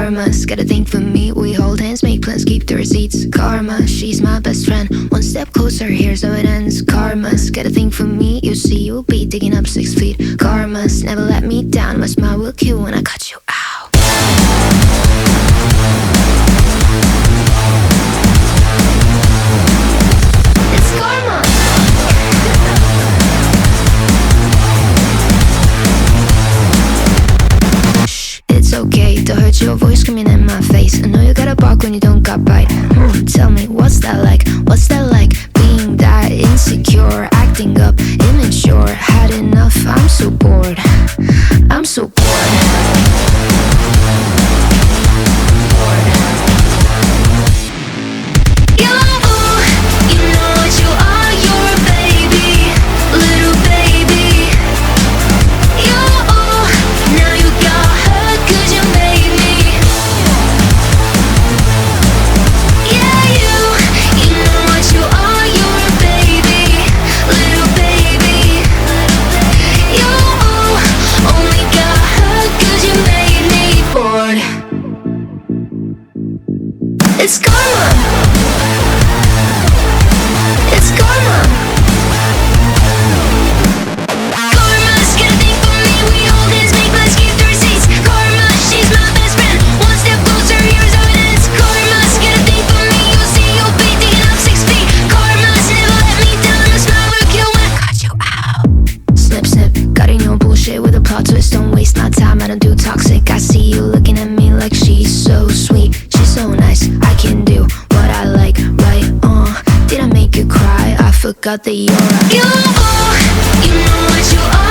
Karma's got a thing for me. We hold hands, make plans, keep the receipts. Karma, she's my best friend. One step closer, here's how it ends. Karma's got a thing for me. You see, you'll be digging up 6 feet. Karma's never let me down. My smile will kill when I cut you out. It's karma. It's okay to hurt your voice screaming in my face. I know you gotta bark when you don't got bite. Tell me, what's that like? What's that like? Being that insecure, acting up, immature. Had enough, I'm so bored. I'm so bored. You know what you are, you're a baby, little baby. Now you got hurt 'cause you made me. Yeah, you know what you are, you're a baby, little baby. You only got hurt 'cause you made me bored. It's karma. It's karma. Karma's got a thing for me. We hold hands, make plans, keep the receipts. Karma, she's my best friend. One step closer, here's how it ends. Karma's got a thing for me. You'll see, you'll be digging up 6 feet. Karma's never let me down. My smile will kill when I cut you out. Snip, snip, cutting your bullshit with a plot twist. Don't waste my time, I don't do toxic. I see you looking at me like she's so sweet. She's so nice, I can do what I like, right? Did I make you cry? I forgot that you're a you know what you are.